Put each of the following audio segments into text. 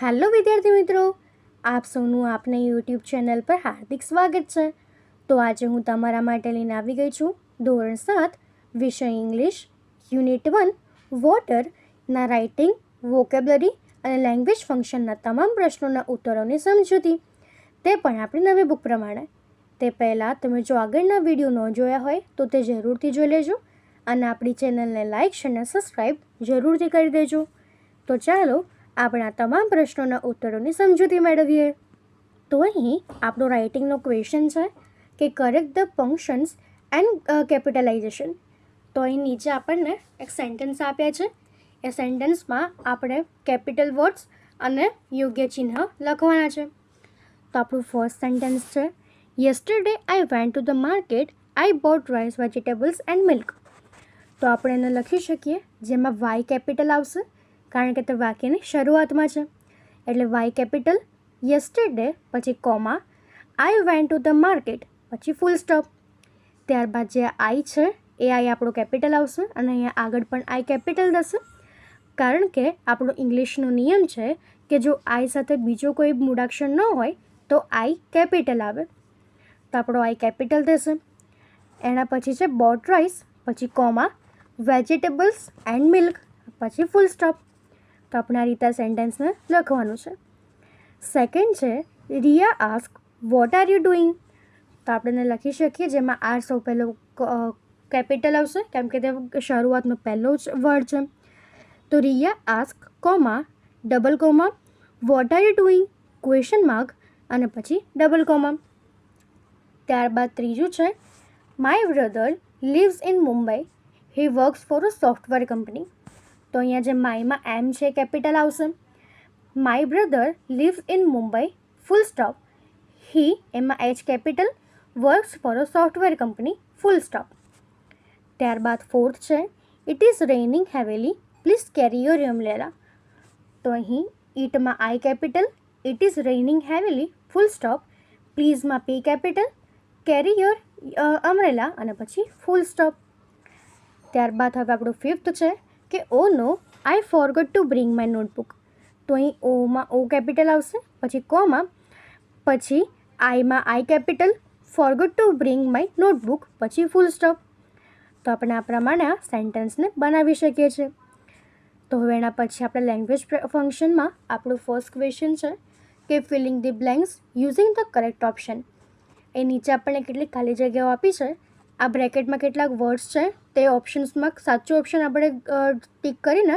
Hello विद्यार्थी मित्रों, आप સૌનું આપને યુટ્યુબ ચેનલ પર હાર્દિક સ્વાગત છે। તો આજે હું તમારા માટે લઈને આવી ગઈ છું ધોરણ 7 વિષય ઇંગ્લિશ યુનિટ 1 વોટરના રાઇટિંગ, વોકેબ્યુલરી અને લેંગ્વેજ ફંક્શનના તમામ પ્રશ્નોના ઉત્તરોની સમજૂતી, તે પણ આપણી નવી બુક પ્રમાણે। તે પહેલાં તમે જો આગળના વિડીયો ન જોયા હોય તો તે જરૂરથી જોઈ લેજો અને આપણી ચેનલને લાઇક અને સબસ્ક્રાઈબ જરૂરથી કરી દેજો। તો ચાલો આપણા તમામ પ્રશ્નોના ઉત્તરોની સમજૂતી મેળવીએ। તો અહીં આપણો રાઇટિંગનો ક્વેશ્ચન છે કે correct the functions and capitalisation. તો અહીં નીચે આપણને એક સેન્ટેન્સ આપ્યા છે, એ સેન્ટેન્સમાં આપણે કેપિટલ વર્ડ્સ અને યોગ્ય ચિહ્ન લખવાના છે। તો આપણું ફર્સ્ટ સેન્ટેન્સ છે, yesterday I went to the market, I boat rice, vegetables and milk. તો આપણે એને લખી શકીએ, જેમાં વાય કેપિટલ આવશે કારણ કે તે વાક્યની શરૂઆતમાં છે, એટલે વાય કેપિટલ, યસ્ટરડે પછી comma, I went to the market પછી ફૂલ સ્ટોપ। ત્યારબાદ જે આઈ છે એ આઈ આપણો કેપિટલ આવશે અને અહીંયા આગળ પણ આઈ કેપિટલ થશે, કારણ કે આપણો ઇંગ્લિશનો નિયમ છે કે જો આઈ સાથે બીજો કોઈ મૂળાક્ષર ન હોય તો આઈ કેપિટલ આવે, તો આપણો આઈ કેપિટલ થશે। એના પછી છે બોટ રાઈસ પછી કોમા, વેજીટેબલ્સ એન્ડ મિલ્ક પછી ફૂલ સ્ટોપ। તો આપણે આ રીતે સેન્ટેન્સને લખવાનું છે। સેકન્ડ છે, Riya ask what are you doing. તો આપણે લખી શકીએ, જેમાં આર સૌ પહેલો કેપિટલ આવશે કેમ કે તે શરૂઆતનો પહેલો જ વર્ડ છે। તો Riya ask comma, double comma, what are you doing question mark અને પછી ડબલ કોમા। ત્યારબાદ ત્રીજું છે, my brother lives in Mumbai, he works for a software company. તો અહીંયા જે માયમાં એમ છે કેપિટલ આવશે, my brother lives in Mumbai full stop, he એમાં H capital, works for a software company full stop. ત્યારબાદ ફોર્થ છે, it is raining heavily, please carry your umbrella. તો અહીં ઇટમાં I capital, it is raining heavily full stop, પ્લીઝમાં P capital, carry your umbrella અને પછી full stop. ત્યારબાદ હવે આપણું ફિફ્થ છે કે oh no I forgot to bring my notebook. તો અહીં ઓમાં ઓ કેપિટલ આવશે પછી કોમા, પછી આઈમાં I capital, forgot to bring my notebook પછી ફૂલ સ્ટોપ। તો આપણે આ પ્રમાણે આ સેન્ટેન્સને બનાવી શકીએ છીએ। તો હવે એના પછી આપણે લેંગ્વેજ ફંક્શનમાં આપણું ફર્સ્ટ ક્વેશ્ચન છે કે filling the blanks using the correct option. એ નીચે આપણને કેટલીક ખાલી જગ્યાઓ આપી છે, આ બ્રેકેટમાં કેટલાક વર્ડ્સ છે, તે ઓપ્શન્સમાં સાચો ઓપ્શન આપણે ટીક કરીને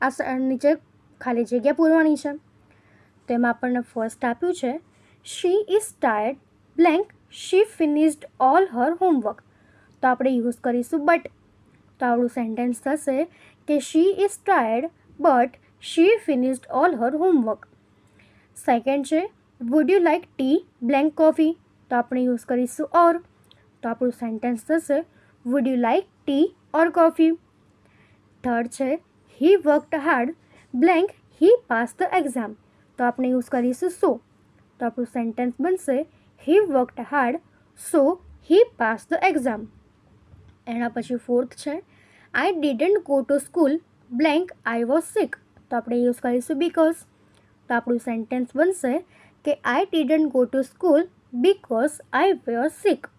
આ નીચે ખાલી જગ્યા પૂરવાની છે। તો એમાં આપણને ફર્સ્ટ આપ્યું છે, she is tired blank, she finished all her homework. તો આપણે યુઝ કરીશું બટ, તો આપણું સેન્ટેન્સ થશે કે she is tired but she finished all her homework. Second છે, would you like tea blank coffee. તો આપણે યુઝ કરીશું ઓર, તો આપણું સેન્ટેન્સ થશે would you like tea or coffee. Third છે, he worked hard blank he pass the exam. તો આપણે યુઝ કરીશું સો, તો આપણું સેન્ટેન્સ બનશે he worked hard so he pass the exam. એના પછી ફોર્થ છે, I didn't go to school blank I was sick. તો આપણે યુઝ કરીશું બીકોઝ, તો આપણું સેન્ટેન્સ બનશે કે I didn't go to school because I was sick.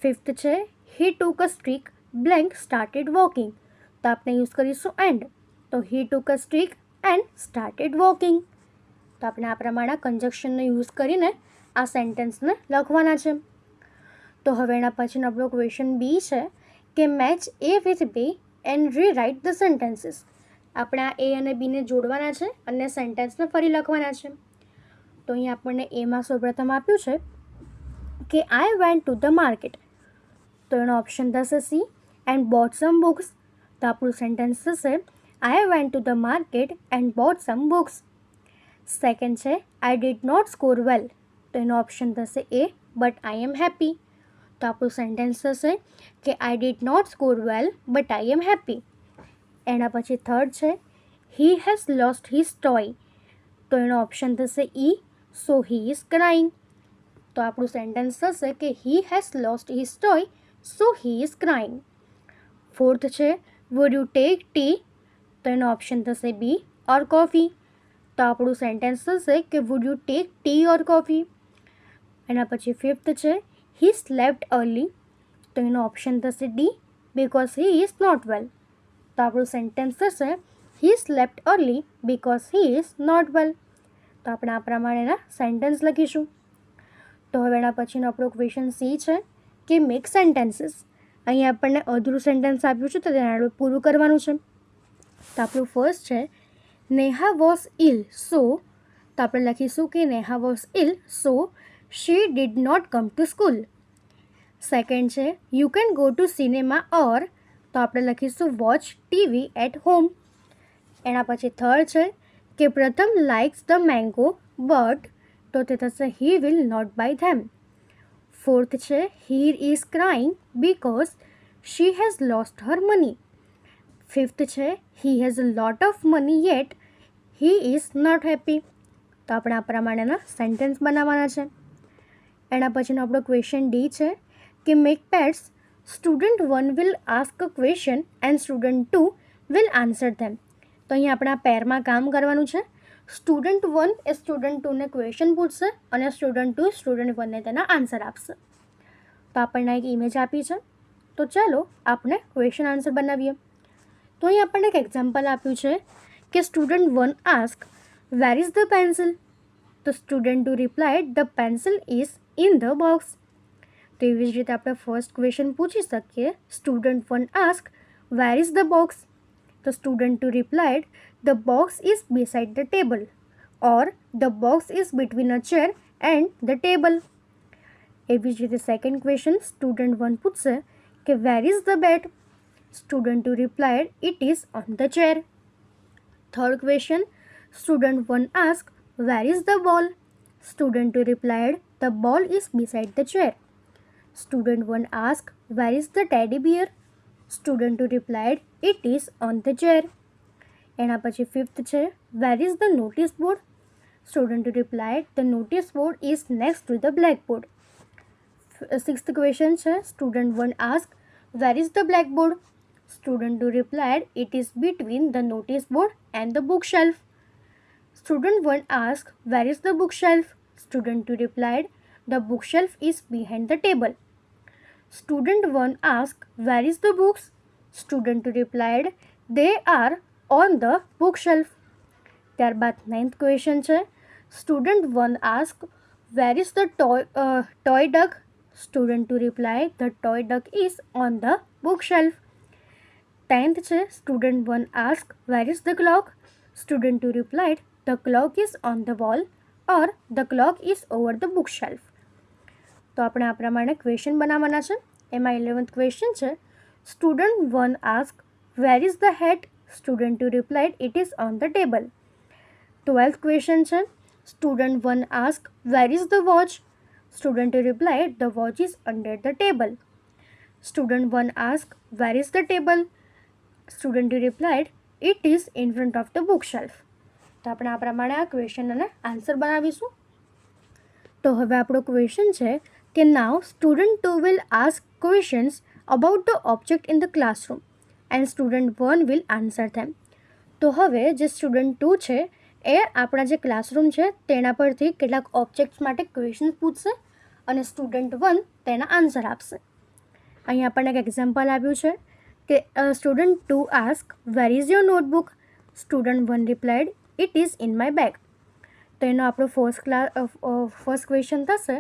Fifth છે, he took a streak blank started walking. તો આપણે યુઝ કરીશું એન્ડ, તો he took a streak and started walking. તો આપણે આ પ્રમાણે કન્જક્શનનો યુઝ કરીને આ સેન્ટેન્સને લખવાના છે। તો હવે એના પછીનો આપણો ક્વેશ્ચન બી છે કે match A with B and rewrite the sentences. આપણે આ એ અને બીને જોડવાના છે અને સેન્ટેન્સને ફરી લખવાના છે। તો અહીં આપણને એમાં સૌપ્રથમ આપ્યું છે કે I went to the market, તો એનો ઓપ્શન થશે C, and bought some books. તો આપણું સેન્ટેન્સ થશે I went to the market and bought some books. Second છે, I did not score well, તો એનો ઓપ્શન થશે એ, બટ આઈ એમ હેપી। તો આપણું સેન્ટેન્સ થશે કે I did not score well but I am happy. એના પછી થર્ડ છે, he has lost his toy, તો એનો ઓપ્શન થશે ઈ, સો હી ઇઝ ક્રાઇંગ। તો આપણું સેન્ટેન્સ થશે કે હી has lost his toy so he is crying. Fourth છે, વુડ યુ ટેક ટી, તો એનો ઓપ્શન થશે બી ઓર કોફી। તો આપણું સેન્ટેન્સ થશે કે would you take T or coffee. એના પછી 5th છે હી સ્લેપ્ટ અર્લી. તો એનો ઓપ્શન થશે D, because he is not well. તો આપણું સેન્ટેન્સ થશે he slept early because he is not well. તો આપણે આ પ્રમાણેના સેન્ટેન્સ લખીશું. તો હવે એના પછીનો આપણો ક્વેશ્ચન સી છે કે મેક સેન્ટેન્સીસ. અહીં આપણને અધૂરું સેન્ટેન્સ આપ્યું છે, તો તેને આપણે પૂરું કરવાનું છે. તો આપણું ફર્સ્ટ છે નેહા વોઝ ઇલ સો. તો આપણે લખીશું કે Neha was ill so she did not come to school. Second છે you can go to cinema or. તો આપણે લખીશું વોચ ટીવી એટ હોમ. એના પછી થર્ડ છે કે પ્રથમ લાઇક્સ ધ મેંગો બટ. તો તે થશે he will not buy them. Fourth છે he is crying because she has lost her money. Fifth છે he has a lot of money yet he is not happy. તો આપણે આ પ્રમાણેના sentence બનાવવાના છે. એના પછીનો આપણો ક્વેશ્ચન ડી છે કે make pets. Student 1 will ask a question and student 2 will answer them. તો અહીંયા આપણે આ પેરમાં કામ કરવાનું છે. સ્ટુડન્ટ 1 એ સ્ટુડન્ટ 2ને ક્વેશ્ચન પૂછશે અને સ્ટુડન્ટ 2 સ્ટુડન્ટ 1ને તેના આન્સર આપશે. તો આપણને એક ઇમેજ આપી છે, તો ચાલો આપણે ક્વેશ્ચન આન્સર બનાવીએ. તો અહીં આપણને એક એક્ઝામ્પલ આપ્યું છે કે student 1 ask where is the pencil. તો student 2 replied the pencil is in the box. તો એવી જ રીતે આપણે ફર્સ્ટ ક્વેશ્ચન પૂછી શકીએ student 1 ask where is the box. તો student 2 replied the box is beside the table or the box is between a chair and the table. એવી જ રીતે સેકન્ડ ક્વેશ્ચન સ્ટુડન્ટ 1 પૂછશે કે where is the Bet. Student 2 replied it is on the chair. Third question student 1 ask where is the ball. Student 2 replied the ball is beside the chair. Student 1 asked, where is the teddy bear? Student 2 replied, it is on the chair. એના પછી fifth છે where is the notice board? Student 2 replied, the notice board is next to the blackboard. Sixth question છે student 1 asked, where is the blackboard? Student 2 replied, it is between the notice board and the bookshelf. Student 1 asked, where is the bookshelf? Student 2 replied, the bookshelf is behind the table. Student 1 asked, where is the books? Student 2 replied, they are on the bookshelf. ત્યારબાદ 9th question છે Student 1 asked, where is the toy duck? Student 2 replied, the toy duck is on the bookshelf. 10th છે Student 1 asked, where is the clock? Student 2 replied, the clock is on the wall or the clock is over the bookshelf. તો આપણે આ પ્રમાણે question બનાવવાના છે. એમાં 11th question છે student 1 ask where is the hat. Student 2 replied it is on the table. 12th question છે student 1 ask where is the watch. Student 2 replied the watch is under the table. Student 1 ask where is the table. Student 2 replied it is in front of the bookshelf. તો આપણે આ પ્રમાણે આ question અને answer બનાવીશું. તો હવે આપણો ક્વેશ્ચન છે કે now student 2 will ask questions about the object in the classroom and student 1 will answer them. તો હવે જે સ્ટુડન્ટ 2 છે એ આપણા જે ક્લાસરૂમ છે તેના પરથી કેટલાક ઓબ્જેક્ટ્સ માટે ક્વેશ્ચન્સ પૂછશે અને સ્ટુડન્ટ 1 તેના આન્સર આપશે. અહીં આપણને એક એક્ઝામ્પલ આપ્યું છે કે student 2 ask where is your notebook. Student 1 replied it is in my bag. તો એનો આપણો ફર્સ્ટ ક્વેશ્ચન થશે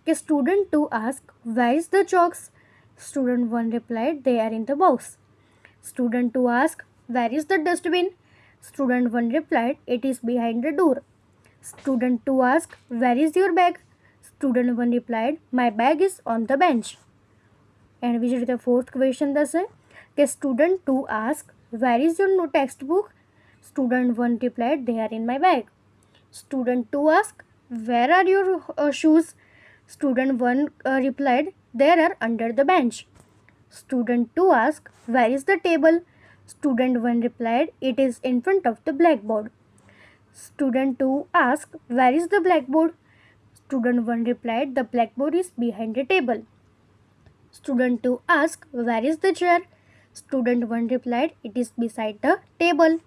કે student 2 ask where is the chalks. Student 1 replied they are in the box. Student 2 asked, where is the dustbin? Student 1 replied, it is behind the door. Student 2 asked, where is your bag? Student 1 replied, my bag is on the bench. And which is the fourth question thus કે student 2 asked, where is your textbook? Student 1 replied, they are in my bag. Student 2 asked, where are your shoes? Student 1 replied, there are under the bench. Student 2 asked, where is the table? Student 1 replied, it is in front of the blackboard. Student 2 asked, where is the blackboard? Student 1 replied, the blackboard is behind the table. Student 2 asked, where is the chair? Student 1 replied, it is beside the table.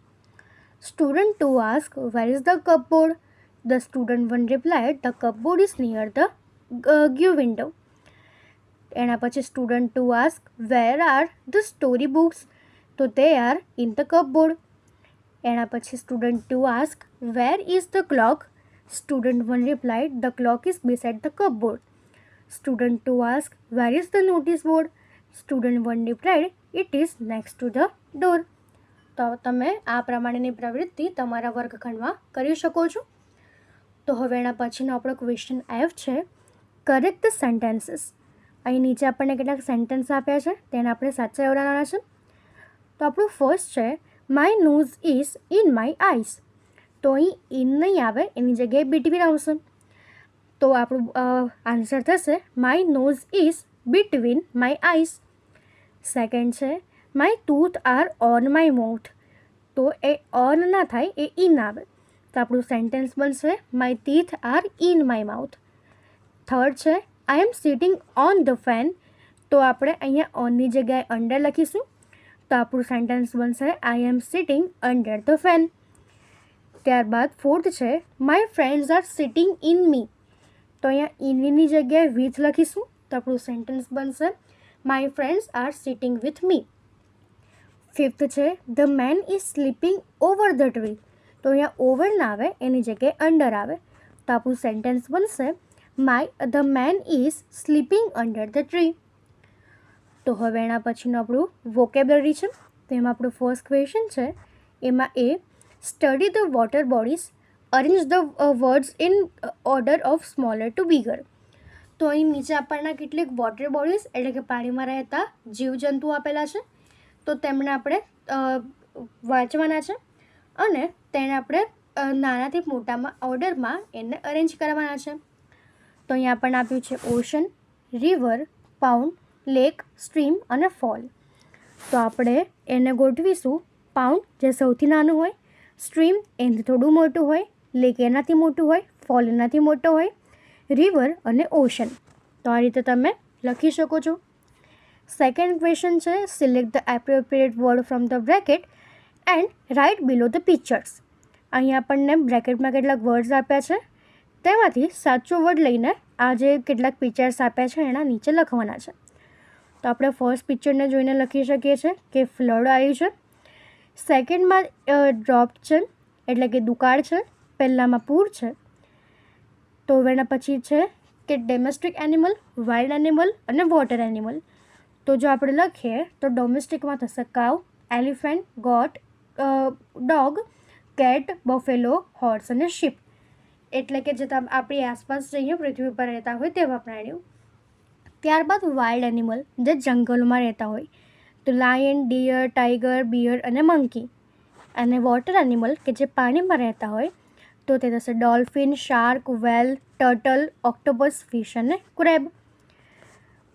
Student 2 asked, "Where is the cupboard?" The student 1 replied, "The cupboard is near the window." એના પછી student 2 asked, "Where are the story books?" તો they are in the cupboard. એના પછી student 2 asked, "Where is the clock?" Student 1 replied, "The clock is beside the cupboard." Student 2 asked, "Where is the notice board?" Student 1 replied, "It is next to the door." તો તમે આ પ્રમાણેની પ્રવૃત્તિ તમારા વર્ગખંડમાં કરી શકો છો. તો હવે એના પછીનો આપણો ક્વેશ્ચન F છે, કરેક્ટ ધ સેન્ટેન્સીસ. અહીં નીચે આપણને કેટલાક સેન્ટેન્સ આપ્યા છે, તેને આપણે સાચા એવડાવવાના છે. તો આપણું ફર્સ્ટ છે, my nose is in my eyes. તો અહીં ઇન નહીં આવે, એની જગ્યાએ બિટવીન આવશે. તો આપણું આન્સર થશે my nose is between my eyes. Second છે, my tooth are on my mouth. તો એ ઓન ના થાય, એ ઇન આવે. તો આપણું સેન્ટેન્સ બનશે my teeth are in my mouth. Third છે, આઈ એમ સિટિંગ ઓન ધ ફેન. તો આપણે અહીંયા ઓનની જગ્યાએ અંડર લખીશું. તો આપણું સેન્ટેન્સ બનશે આઈ એમ સિટિંગ અંડર ધ ફેન. ત્યારબાદ ફોર્થ છે, my friends are sitting in મી. તો અહીંયા ઇનની જગ્યાએ વિથ લખીશું. તો આપણું સેન્ટેન્સ બનશે my friends are sitting with me. Fifth છે, the man is sleeping over the tree. તો અહીંયા ઓવર ના આવે, એની જગ્યાએ અંડર આવે. તો આપણું સેન્ટેન્સ બનશે the man is sleeping under the tree. તો હવે એના પછીનું આપણું વોકેબ્યુલરી છે. તો એમાં આપણું ફર્સ્ટ ક્વેશ્ચન છે, એમાં એ study the water bodies, arrange the words in order of smaller to bigger. તો અહીં નીચે આપણને કેટલીક વોટર બોડીઝ એટલે કે પાણીમાં રહેતા જીવજંતુઓ આપેલા છે. તો તેમને આપણે વાંચવાના છે અને તેને આપણે નાનાથી મોટામાં ઓર્ડરમાં એને અરેન્જ કરવાના છે. તો અહીંયા આપણને આપ્યું છે ocean, river, pound, lake, stream અને ફોલ. તો આપણે એને ગોઠવીશું. પાઉન્ડ જે સૌથી નાનું હોય, સ્ટ્રીમ એનાથી થોડું મોટું હોય, લેક એનાથી મોટું હોય, ફોલ એનાથી મોટો હોય, રિવર અને ઓશન. તો આ રીતે તમે લખી શકો છો. સેકન્ડ ક્વેશ્ચન છે, select the appropriate word from the bracket and write below the pictures. અહીં આપણને બ્રેકેટમાં કેટલાક વર્ડ્સ આપ્યા છે, તેમાંથી સાચો વર્ડ લઈને આ જે કેટલાક પિક્ચર્સ આપ્યા છે એના નીચે લખવાના છે. તો આપણે ફર્સ્ટ પિક્ચરને જોઈને લખી શકીએ છીએ કે ફ્લડ આવ્યું છે. સેકન્ડમાં ડ્રોપ છે એટલે કે દુકાળ છે. પહેલામાં પૂર છે. તો એના પછી છે કે ડોમેસ્ટિક એનિમલ, વાઇલ્ડ એનિમલ અને વોટર એનિમલ. તો જો આપણે લખીએ તો ડોમેસ્ટિકમાં થશે cow, elephant, goat, dog, cat, buffalo, horse અને શીપ. એટલે કે જે આપણી આસપાસ જઈએ પૃથ્વી પર રહેતા હોય તેવા પ્રાણીઓ. ત્યારબાદ વાઇલ્ડ એનિમલ જે જંગલોમાં રહેતા હોય. તો લાયન, ડિયર, ટાઈગર, બિયર અને મંકી. અને વોટર એનિમલ કે જે પાણીમાં રહેતા હોય તો તે થશે ડોલ્ફિન, શાર્ક, વેલ, ટર્ટલ, ઓક્ટોપસ, ફિશ અને ક્રેબ.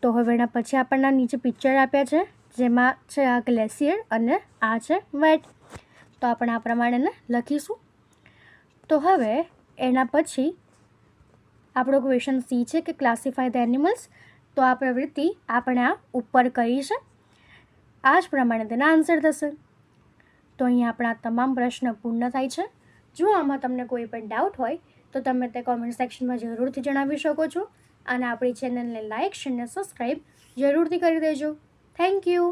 તો હવે એના પછી આપણને નીચે પિક્ચર આપ્યા છે, જેમાં છે આ ગ્લેશિયર અને આ છે વેટ. તો આપણે આ પ્રમાણે લખીશું. તો હવે એના પછી આપણો ક્વેશ્ચન સી છે કે ક્લાસિફાય ધ એનિમલ્સ. તો આ પ્રવૃત્તિ આપણે આ ઉપર કરી છે. આ જ પ્રમાણે તેના આન્સર થશે. તો અહીં આપણા તમામ પ્રશ્ન પૂર્ણ થાય છે. જો આમાં તમને કોઈ પણ ડાઉટ હોય તો તમે તે કોમેન્ટ સેક્શનમાં જરૂરથી જણાવી શકો છો. અને આપણી ચેનલને લાઇક, શેર અને સબસ્ક્રાઈબ જરૂરથી કરી દેજો. Thank you.